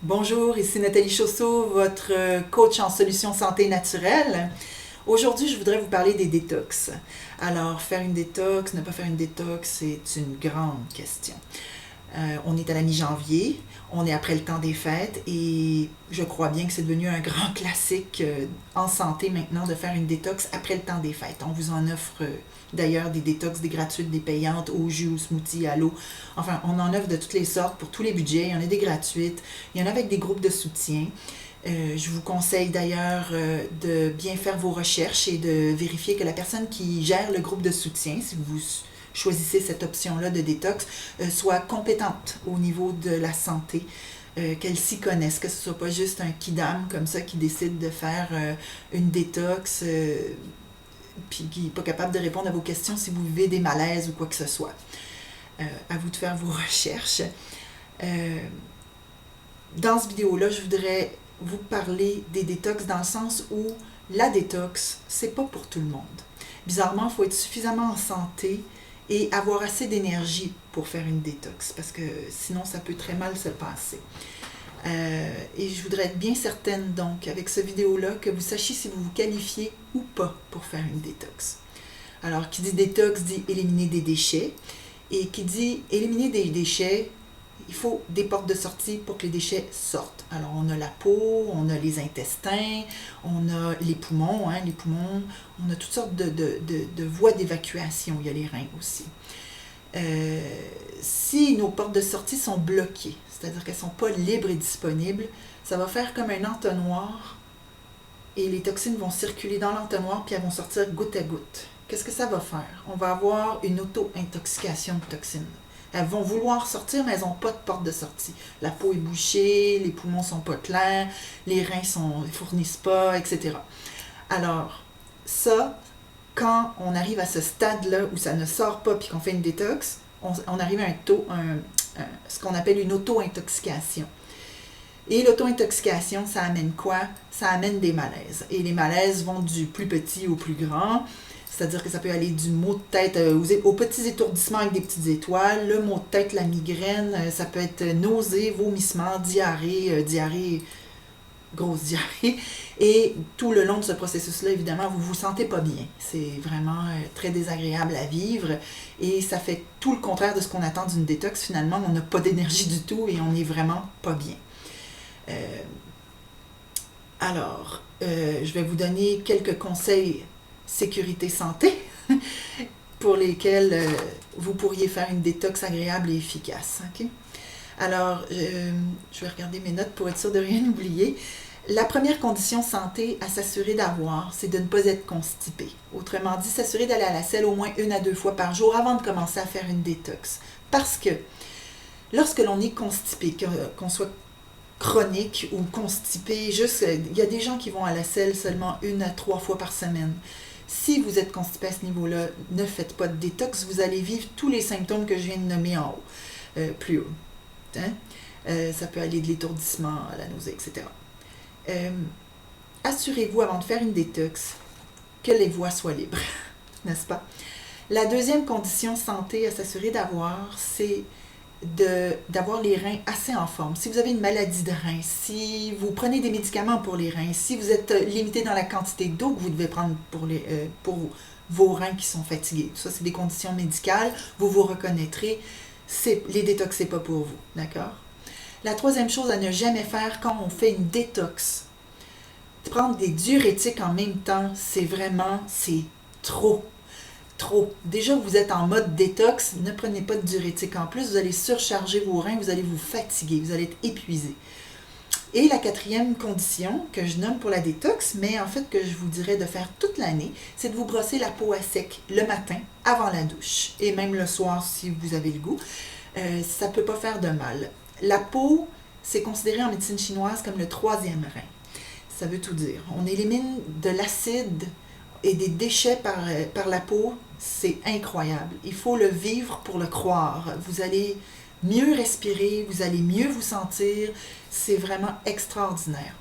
Bonjour, ici Nathalie Chausseau, votre coach en solutions santé naturelle. Aujourd'hui, je voudrais vous parler des détox. Alors, faire une détox, ne pas faire une détox, c'est une grande question. On est à la mi-janvier, on est après le temps des fêtes et je crois bien que c'est devenu un grand classique en santé maintenant de faire une détox après le temps des fêtes. On vous en offre d'ailleurs des détox, des gratuites, des payantes, au jus, au smoothie, à l'eau. Enfin, on en offre de toutes les sortes pour tous les budgets. Il y en a des gratuites, il y en a avec des groupes de soutien. Je vous conseille d'ailleurs de bien faire vos recherches et de vérifier que la personne qui gère le groupe de soutien, si vous choisissez cette option-là de détox, soit compétente au niveau de la santé, qu'elle s'y connaisse, que ce ne soit pas juste un kidam comme ça qui décide de faire une détox, puis qui n'est pas capable de répondre à vos questions si vous vivez des malaises ou quoi que ce soit. À vous de faire vos recherches. Euh, dans cette vidéo-là, je voudrais vous parler des détox dans le sens où la détox, c'est pas pour tout le monde. Bizarrement, il faut être suffisamment en santé et avoir assez d'énergie pour faire une détox, parce que sinon ça peut très mal se passer. Et je voudrais être bien certaine, donc, avec cette vidéo-là, que vous sachiez si vous vous qualifiez ou pas pour faire une détox. Alors, qui dit détox dit éliminer des déchets, et qui dit éliminer des déchets, il faut des portes de sortie pour que les déchets sortent. Alors, on a la peau, on a les intestins, on a les poumons, on a toutes sortes de voies d'évacuation. Il y a les reins aussi. Euh, si nos portes de sortie sont bloquées, c'est-à-dire qu'elles ne sont pas libres et disponibles, ça va faire comme un entonnoir et les toxines vont circuler dans l'entonnoir puis elles vont sortir goutte à goutte. Qu'est-ce que ça va faire? On va avoir une auto-intoxication de toxines. Elles vont vouloir sortir, mais elles n'ont pas de porte de sortie. La peau est bouchée, les poumons ne sont pas clairs, les reins ne fournissent pas, etc. Alors, ça, quand on arrive à ce stade-là où ça ne sort pas puis qu'on fait une détox, on arrive à ce qu'on appelle une auto-intoxication. Et l'auto-intoxication, ça amène quoi? Ça amène des malaises. Et les malaises vont du plus petit au plus grand. C'est-à-dire que ça peut aller du maux de tête aux petits étourdissements avec des petites étoiles, le maux de tête, la migraine, ça peut être nausée, vomissement, diarrhée, grosse diarrhée. Et tout le long de ce processus-là, évidemment, vous ne vous sentez pas bien. C'est vraiment très désagréable à vivre et ça fait tout le contraire de ce qu'on attend d'une détox. Finalement, on n'a pas d'énergie du tout et on n'est vraiment pas bien. Euh, je vais vous donner quelques conseils sécurité santé pour lesquels vous pourriez faire une détox agréable et efficace. Okay? Alors, je vais regarder mes notes pour être sûre de rien oublier. La première condition santé à s'assurer d'avoir, c'est de ne pas être constipé. Autrement dit, s'assurer d'aller à la selle au moins 1 à 2 fois par jour avant de commencer à faire une détox. Parce que lorsque l'on est constipé, qu'on soit chronique ou constipé, il y a des gens qui vont à la selle seulement 1 à 3 fois par semaine. Si vous êtes constipé à ce niveau-là, ne faites pas de détox, vous allez vivre tous les symptômes que je viens de nommer en haut, plus haut. Hein? Ça peut aller de l'étourdissement à la nausée, etc. Assurez-vous avant de faire une détox que les voies soient libres, n'est-ce pas? La deuxième condition santé à s'assurer d'avoir, c'est d'avoir les reins assez en forme. Si vous avez une maladie de reins, si vous prenez des médicaments pour les reins, si vous êtes limité dans la quantité d'eau que vous devez prendre pour vos reins qui sont fatigués, ça c'est des conditions médicales, vous vous reconnaîtrez, les détox, c'est pas pour vous, d'accord? La troisième chose à ne jamais faire quand on fait une détox, prendre des diurétiques en même temps, c'est trop. Déjà, vous êtes en mode détox, ne prenez pas de diurétique en plus, vous allez surcharger vos reins, vous allez vous fatiguer, vous allez être épuisé. Et la quatrième condition que je nomme pour la détox, mais en fait que je vous dirais de faire toute l'année, c'est de vous brosser la peau à sec le matin avant la douche et même le soir si vous avez le goût. Ça ne peut pas faire de mal. La peau, c'est considéré en médecine chinoise comme le troisième rein. Ça veut tout dire. On élimine de l'acide et des déchets par la peau, c'est incroyable. Il faut le vivre pour le croire. Vous allez mieux respirer, vous allez mieux vous sentir. C'est vraiment extraordinaire.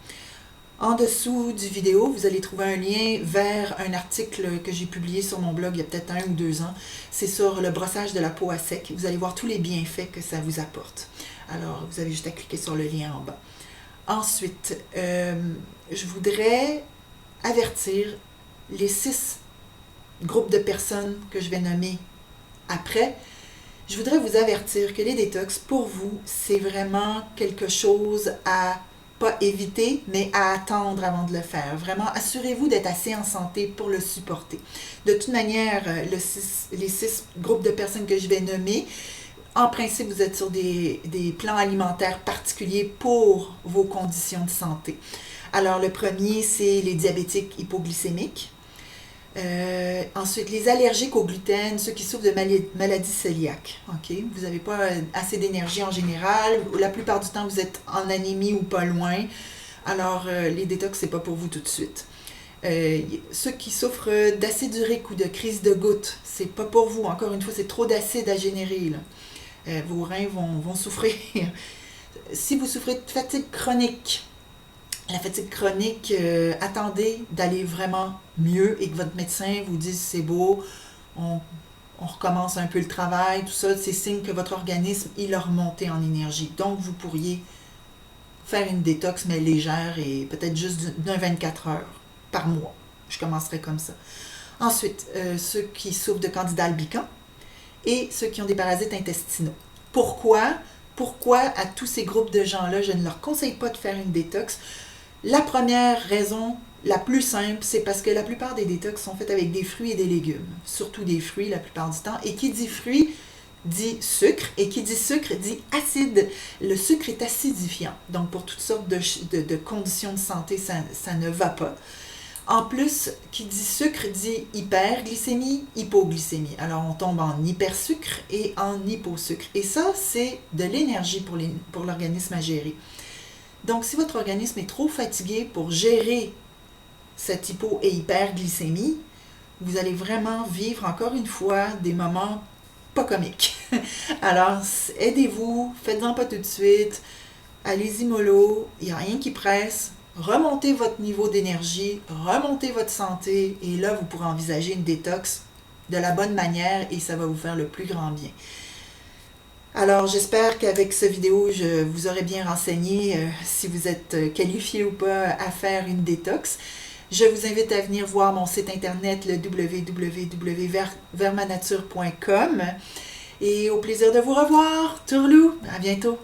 En dessous du vidéo, vous allez trouver un lien vers un article que j'ai publié sur mon blog il y a peut-être 1 ou 2 ans. C'est sur le brossage de la peau à sec. Vous allez voir tous les bienfaits que ça vous apporte. Alors, vous avez juste à cliquer sur le lien en bas. Ensuite, je voudrais avertir les 6 groupes de personnes que je vais nommer après. Je voudrais vous avertir que les détox, pour vous, c'est vraiment quelque chose à pas éviter, mais à attendre avant de le faire. Vraiment, assurez-vous d'être assez en santé pour le supporter. De toute manière, les 6 groupes de personnes que je vais nommer, en principe, vous êtes sur des plans alimentaires particuliers pour vos conditions de santé. Alors, le premier, c'est les diabétiques hypoglycémiques. Ensuite, les allergiques au gluten, ceux qui souffrent de maladies cœliaques. OK? Vous n'avez pas assez d'énergie en général. La plupart du temps, vous êtes en anémie ou pas loin. Alors, les détox, c'est pas pour vous tout de suite. Ceux qui souffrent d'acide urique ou de crise de goutte, c'est pas pour vous. Encore une fois, c'est trop d'acide à générer, là. Vos reins vont souffrir. Si vous souffrez de fatigue chronique, la fatigue chronique, attendez d'aller vraiment mieux et que votre médecin vous dise c'est beau, on recommence un peu le travail, tout ça, c'est signe que votre organisme, il a remonté en énergie. Donc, vous pourriez faire une détox, mais légère et peut-être juste d'un 24 heures par mois. Je commencerai comme ça. Ensuite, ceux qui souffrent de candida albicans et ceux qui ont des parasites intestinaux. Pourquoi à tous ces groupes de gens-là, je ne leur conseille pas de faire une détox? La première raison, la plus simple, c'est parce que la plupart des détox sont faites avec des fruits et des légumes. Surtout des fruits la plupart du temps. Et qui dit fruits, dit sucre. Et qui dit sucre, dit acide. Le sucre est acidifiant. Donc, pour toutes sortes de conditions de santé, ça ne va pas. En plus, qui dit sucre dit hyperglycémie, hypoglycémie. Alors, on tombe en hypersucre et en hyposucre. Et ça, c'est de l'énergie pour l'organisme à gérer. Donc, si votre organisme est trop fatigué pour gérer cette hypo- et hyperglycémie, vous allez vraiment vivre, encore une fois, des moments pas comiques. Alors, aidez-vous, faites-en pas tout de suite, allez-y mollo, il n'y a rien qui presse, remontez votre niveau d'énergie, remontez votre santé, et là, vous pourrez envisager une détox de la bonne manière et ça va vous faire le plus grand bien. Alors, j'espère qu'avec cette vidéo, je vous aurai bien renseigné si vous êtes qualifié ou pas à faire une détox. Je vous invite à venir voir mon site internet, le www.vermanature.com. Et au plaisir de vous revoir. Tourlou, à bientôt.